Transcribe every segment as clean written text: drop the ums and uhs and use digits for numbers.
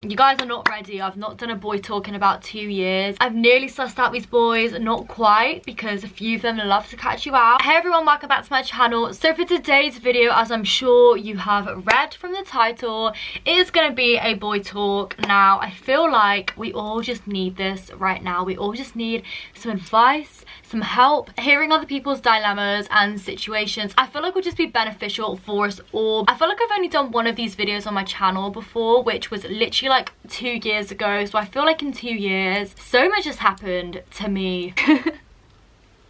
You guys are not ready. I've not done a boy talk in about 2 years. I've nearly sussed out these boys, not quite, because a few of them love to catch you out. Hey everyone, welcome back to my channel. So for today's video, as I'm sure you have read from the title, it is going to be a boy talk. Now, I feel like we all just need this right now. We all just need some advice, some help, hearing other people's dilemmas and situations. I feel like would just be beneficial for us all. I feel like I've only done one of these videos on my channel before, which was literally like 2 years ago. So I feel like in 2 years, so much has happened to me. I don't know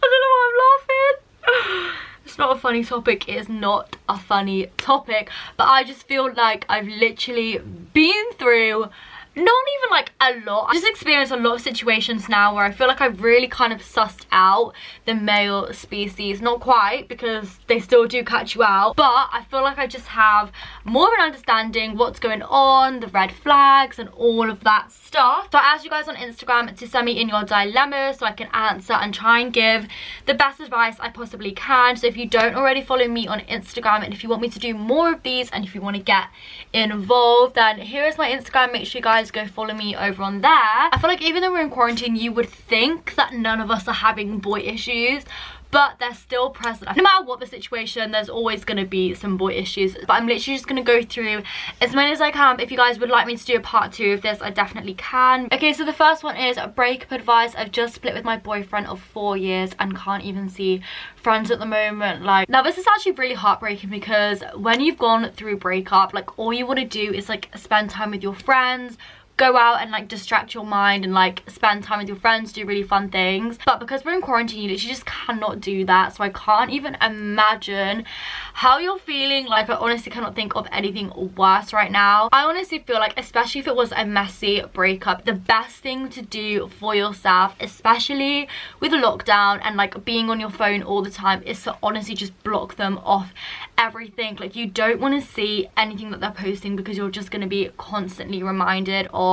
why I'm laughing. It's not a funny topic. It is not a funny topic. But I just feel like I've literally been through not even like a lot. I just experienced a lot of situations now where I feel like I've really kind of sussed out the male species. Not quite, because they still do catch you out, but I feel like I just have more of an understanding what's going on, the red flags and all of that stuff. So I asked you guys on Instagram to send me in your dilemmas so I can answer and try and give the best advice I possibly can. So if you don't already follow me on Instagram, and if you want me to do more of these, and if you want to get involved, then here is my Instagram. Make sure you guys go follow me over on there. I feel like even though we're in quarantine, you would think that none of us are having boy issues, but they're still present. No matter what the situation, there's always going to be some boy issues. But I'm literally just going to go through as many as I can. If you guys would like me to do a part 2 of this, I definitely can. Okay, so the first one is breakup advice. I've just split with my boyfriend of 4 years and can't even see friends at the moment. Like, now this is actually really heartbreaking, because when you've gone through breakup, like all you want to do is like spend time with your friends, go out and like distract your mind and like spend time with your friends, do really fun things. But because we're in quarantine, you literally just cannot do that. So I can't even imagine how you're feeling. Like, I honestly cannot think of anything worse right now. I honestly feel like, especially if it was a messy breakup, the best thing to do for yourself, especially with a lockdown and like being on your phone all the time, is to honestly just block them off everything. Like, you don't want to see anything that they're posting, because you're just going to be constantly reminded of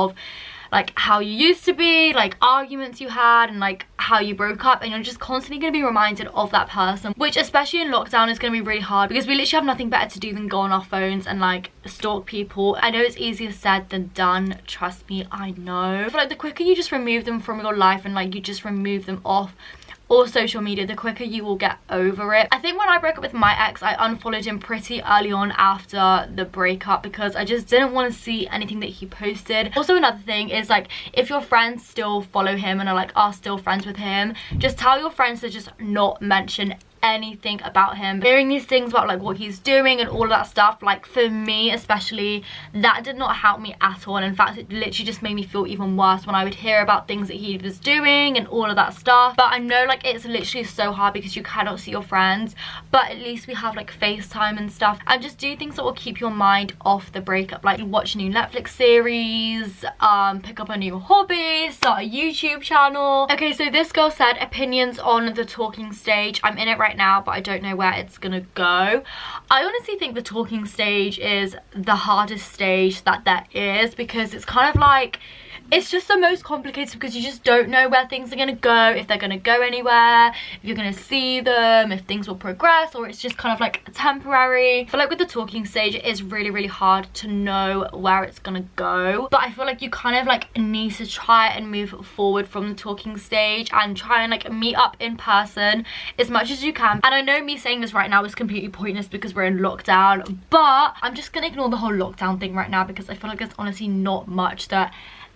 like how you used to be, like arguments you had, and like how you broke up, and you're just constantly going to be reminded of that person, which especially in lockdown is going to be really hard, because we literally have nothing better to do than go on our phones and like stalk people. I know it's easier said than done, trust me, I know. I feel like the quicker you just remove them from your life and like you just remove them off or social media, the quicker you will get over it. I think when I broke up with my ex, I unfollowed him pretty early on after the breakup, because I just didn't want to see anything that he posted. Also, another thing is, like, if your friends still follow him and are like are still friends with him, just tell your friends to just not mention anything about him. Hearing these things about like what he's doing and all of that stuff, like for me especially, that did not help me at all. And in fact, it literally just made me feel even worse when I would hear about things that he was doing and all of that stuff. But I know like it's literally so hard because you cannot see your friends, but at least we have like FaceTime and stuff. And just do things that will keep your mind off the breakup, like watch a new Netflix series, pick up a new hobby, start a YouTube channel. Okay, so this girl said opinions on the talking stage. I'm in it right now, but I don't know where it's gonna go. I honestly think the talking stage is the hardest stage that there is, because it's kind of like, it's just the most complicated, because you just don't know where things are going to go, if they're going to go anywhere, if you're going to see them, if things will progress, or it's just kind of like temporary. I feel like with the talking stage, it is really, really hard to know where it's going to go. But I feel like you kind of like need to try and move forward from the talking stage and try and like meet up in person as much as you can. And I know me saying this right now is completely pointless because we're in lockdown, but I'm just going to ignore the whole lockdown thing right now, because I feel like there's honestly not much that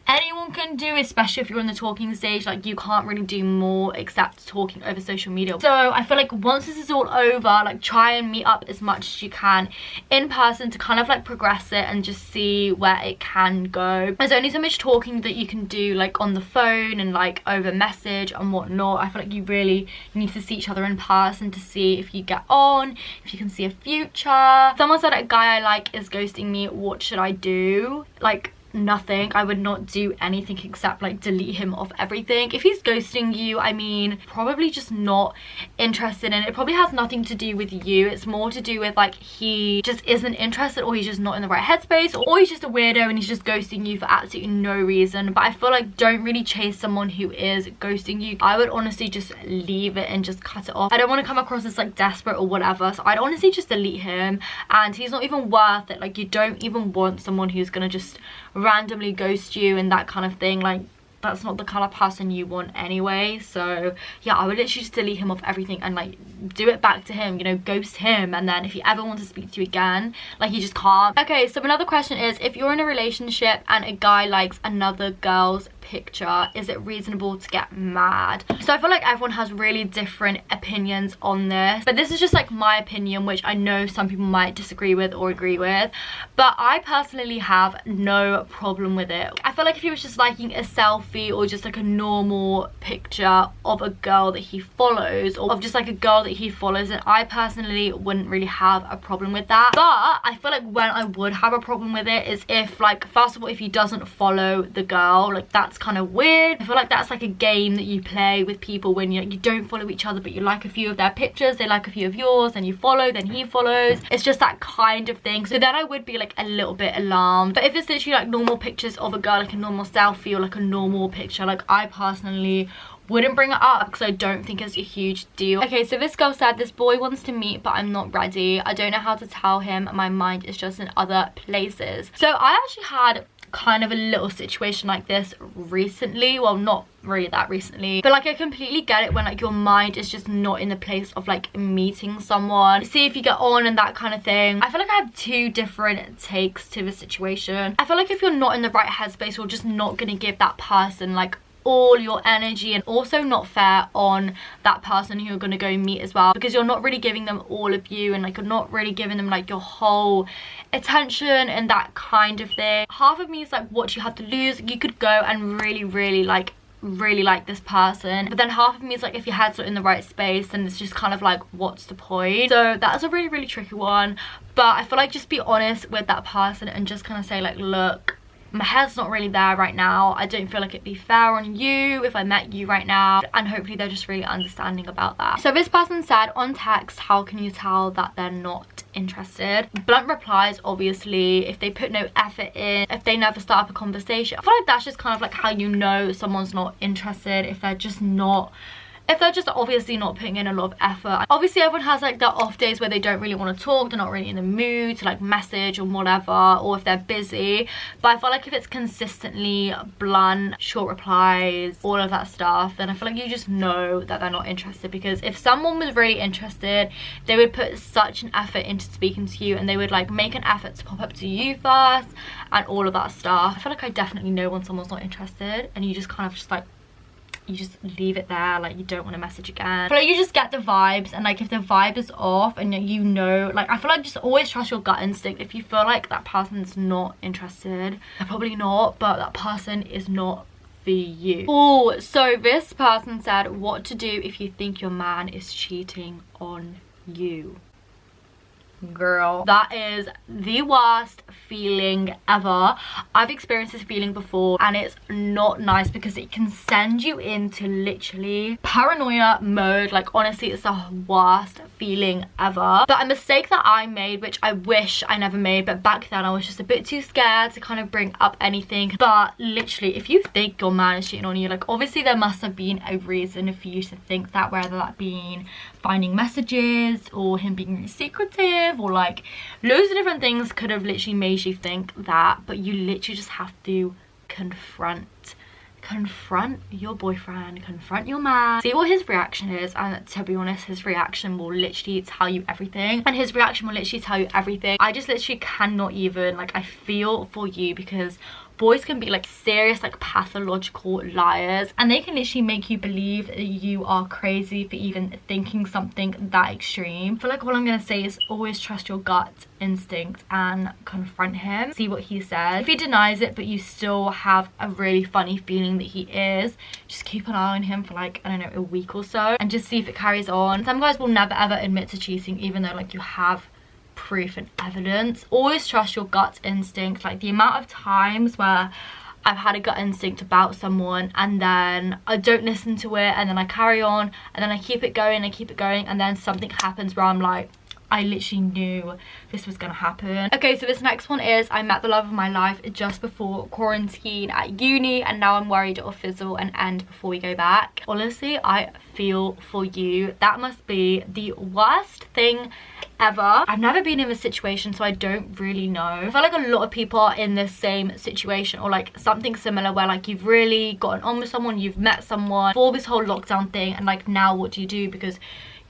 anyone can do, especially if you're in the talking stage. Like, you can't really do more except talking over social media. So I feel like once this is all over, like try and meet up as much as you can in person to kind of like progress it and just see where it can go. There's only so much talking that you can do like on the phone and like over message and whatnot. I feel like you really need to see each other in person to see if you get on, if you can see a future. Someone said a guy I like is ghosting me, what should I do? Like, nothing. I would not do anything except like delete him off everything. If he's ghosting you, I mean, probably just not interested in it. It probably has nothing to do with you. It's more to do with like he just isn't interested, or he's just not in the right headspace, or he's just a weirdo and he's just ghosting you for absolutely no reason. But I feel like don't really chase someone who is ghosting you. I would honestly just leave it and just cut it off. I don't want to come across as like desperate or whatever, so I'd honestly just delete him, and he's not even worth it. Like, you don't even want someone who's gonna just randomly ghost you and that kind of thing. Like, that's not the kind of person you want anyway. So yeah, I would literally just delete him off everything and like do it back to him, you know, ghost him. And then if he ever wants to speak to you again, like, you just can't. Okay, so another question is, if you're in a relationship and a guy likes another girl's picture, is it reasonable to get mad? So I feel like everyone has really different opinions on this, but this is just like my opinion, which I know some people might disagree with or agree with, but I personally have no problem with it. I feel like if he was just liking a selfie or just like a normal picture of a girl that he follows, or of just like a girl that he follows, then I personally wouldn't really have a problem with that. But I feel like when I would have a problem with it is if, like, first of all, if he doesn't follow the girl, like, that's kind of weird. I feel like that's like a game that you play with people when you don't follow each other, but you like a few of their pictures, they like a few of yours, and you follow, then he follows. It's just that kind of thing. So then I would be like a little bit alarmed. But if it's literally like normal pictures of a girl, like a normal selfie or like a normal picture, like, I personally wouldn't bring it up because I don't think it's a huge deal. Okay, so this girl said, this boy wants to meet but I'm not ready. I don't know how to tell him. My mind is just in other places. So I actually had kind of a little situation like this recently. Well, not really that recently, but like, I completely get it when like your mind is just not in the place of like meeting someone, see if you get on and that kind of thing. I feel like I have two different takes to the situation. I feel like if you're not in the right headspace, you're just not gonna give that person like all your energy, and also not fair on that person who you're gonna go meet as well, because you're not really giving them all of you, and like, you're not really giving them like your whole attention and that kind of thing. Half of me is like, what do you have to lose? You could go and really like this person, but then half of me is like, if your head's not in the right space, then it's just kind of like, what's the point? So that's a really tricky one. But I feel like, just be honest with that person and just kind of say like, look, my head's not really there right now. I don't feel like it'd be fair on you if I met you right now. And hopefully they're just really understanding about that. So this person said, on text, how can you tell that they're not interested? Blunt replies, obviously. If they put no effort in, if they never start up a conversation, I feel like that's just kind of like how you know someone's not interested. If they're just obviously not putting in a lot of effort. Obviously everyone has like their off days where they don't really want to talk, they're not really in the mood to like message or whatever, or if they're busy. But I feel like if it's consistently blunt, short replies, all of that stuff, then I feel like you just know that they're not interested. Because if someone was really interested, they would put such an effort into speaking to you, and they would like make an effort to pop up to you first and all of that stuff. I feel like I definitely know when someone's not interested, and you just kind of just like, you just leave it there, like, you don't want to message again. But like, you just get the vibes, and like, if the vibe is off and you know, like, I feel like just always trust your gut instinct. If you feel like that person's not interested, they're probably not, but that person is not for you. Oh, so this person said, what to do if you think your man is cheating on you? Girl, that is the worst feeling ever. I've experienced this feeling before, and it's not nice because it can send you into literally paranoia mode. Like, honestly, it's the worst feeling ever. But a mistake that I made, which I wish I never made, but back then I was just a bit too scared to kind of bring up anything. But literally, if you think your man is cheating on you, like, obviously there must have been a reason for you to think that, whether that being finding messages or him being really secretive, or like loads of different things could have literally made you think that. But you literally just have to confront your boyfriend, confront your man, see what his reaction is. And to be honest, his reaction will literally tell you everything, and his reaction will literally tell you everything. I just literally cannot even, like, I feel for you, because boys can be like serious, like, pathological liars, and they can literally make you believe that you are crazy for even thinking something that extreme. I feel like all I'm gonna say is always trust your gut instinct and confront him, see what he says. If he denies it but you still have a really funny feeling that he is, just keep an eye on him for like, I don't know, a week or so, and just see if it carries on. Some guys will never ever admit to cheating, even though like you have proof and evidence. Always trust your gut instinct. Like, the amount of times where I've had a gut instinct about someone, and then I don't listen to it, and then I carry on, and then I keep it going and keep it going, and then something happens where I'm like, I literally knew this was gonna happen. Okay, so this next one is, I met the love of my life just before quarantine at uni, and now I'm worried it'll fizzle and end before we go back. Honestly, I feel for you. That must be the worst thing ever. I've never been in this situation, so I don't really know. I feel like a lot of people are in this same situation, or like something similar, where like you've really gotten on with someone, you've met someone for this whole lockdown thing, and like now what do you do? Because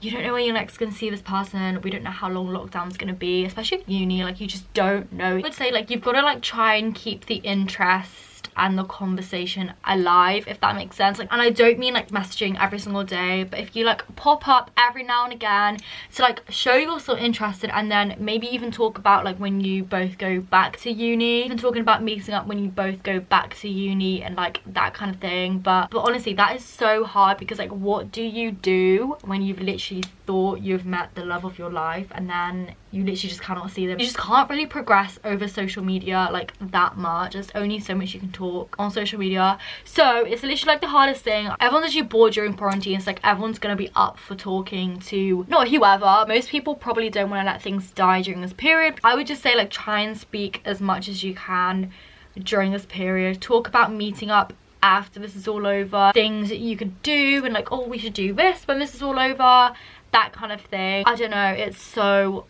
you don't know when you're next gonna see this person. We don't know how long lockdown's gonna be, especially at uni. Like, you just don't know. I would say like you've got to like try and keep the interest and the conversation alive, if that makes sense. Like, and I don't mean like messaging every single day, but if you like pop up every now and again to like show you're still interested, and then maybe even talk about like when you both go back to uni, even talking about meeting up when you both go back to uni and like that kind of thing. But honestly, that is so hard, because like what do you do when you've literally thought you've met the love of your life and then you literally just cannot see them? You just can't really progress over social media like that much. There's only so much you can talk on social media, so it's literally like the hardest thing. Everyone's actually bored during quarantine. It's like everyone's gonna be up for talking to not whoever. Most people probably don't want to let things die during this period. I would just say like try and speak as much as you can during this period. Talk about meeting up after this is all over, things that you could do, and like, oh, we should do this when this is all over, that kind of thing. I don't know, it's so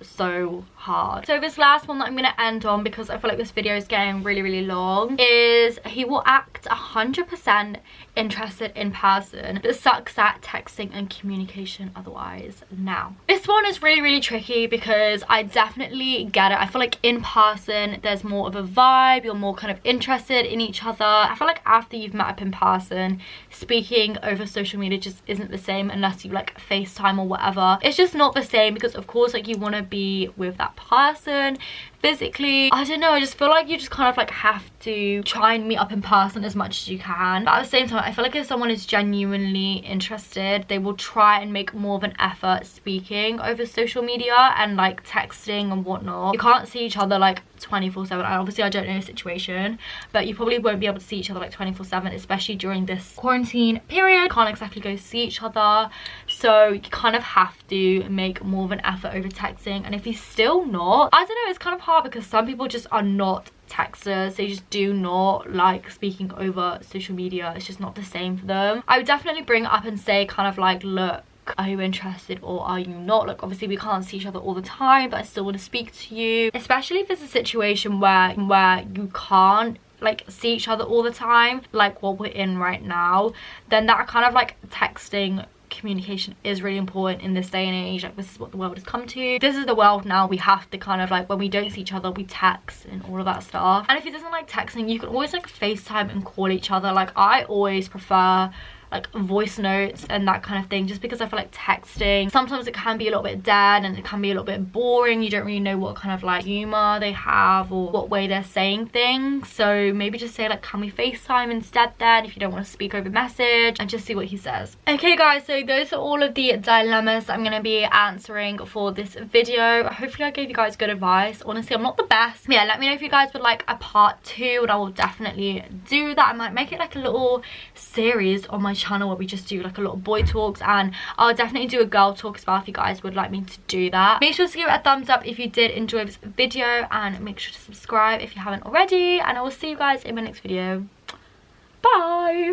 hard. So this last one that I'm gonna end on, because I feel like this video is getting really long, is he will act 100% interested in person but sucks at texting and communication otherwise. Now this one is really tricky, because I definitely get it. I feel like in person there's more of a vibe, you're more kind of interested in each other. I feel like after you've met up in person, speaking over social media just isn't the same unless you like FaceTime or whatever. It's just not the same, because of course like you want to be with that person physically. I don't know, I just feel like you just kind of like have to try and meet up in person as much as you can, but at the same time I feel like if someone is genuinely interested, they will try and make more of an effort speaking over social media and like texting and whatnot. You can't see each other like 24/7. Obviously I don't know the situation, but you probably won't be able to see each other like 24/7, especially during this quarantine period. You can't exactly go see each other, so you kind of have to make more of an effort over texting. And if he's still not, I don't know, it's kind of hard, because some people just are not texters. They just do not like speaking over social media. It's just not the same for them. I would definitely bring it up and say kind of like, look, are you interested or are you not? Like, obviously we can't see each other all the time, but I still want to speak to you, especially if it's a situation where you can't like see each other all the time, like what we're in right now. Then that kind of like texting communication is really important in this day and age. Like, this is what the world has come to. This is the world now. We have to kind of like, when we don't see each other, we text and all of that stuff. And if he doesn't like texting, you can always like FaceTime and call each other. Like, I always prefer like voice notes and that kind of thing, just because I feel like texting sometimes it can be a little bit dead and it can be a little bit boring. You don't really know what kind of like humor they have or what way they're saying things. So maybe just say like, can we FaceTime instead then, if you don't want to speak over message, and just see what he says. Okay guys, so those are all of the dilemmas I'm gonna be answering for this video. Hopefully I gave you guys good advice. Honestly, I'm not the best. Yeah, let me know if you guys would like a part 2, and I will definitely do that. I might make it like a little series on my channel where we just do like a lot of boy talks, and I'll definitely do a girl talk as well if you guys would like me to do that. Make sure to give it a thumbs up if you did enjoy this video, and make sure to subscribe if you haven't already, and I will see you guys in my next video. Bye.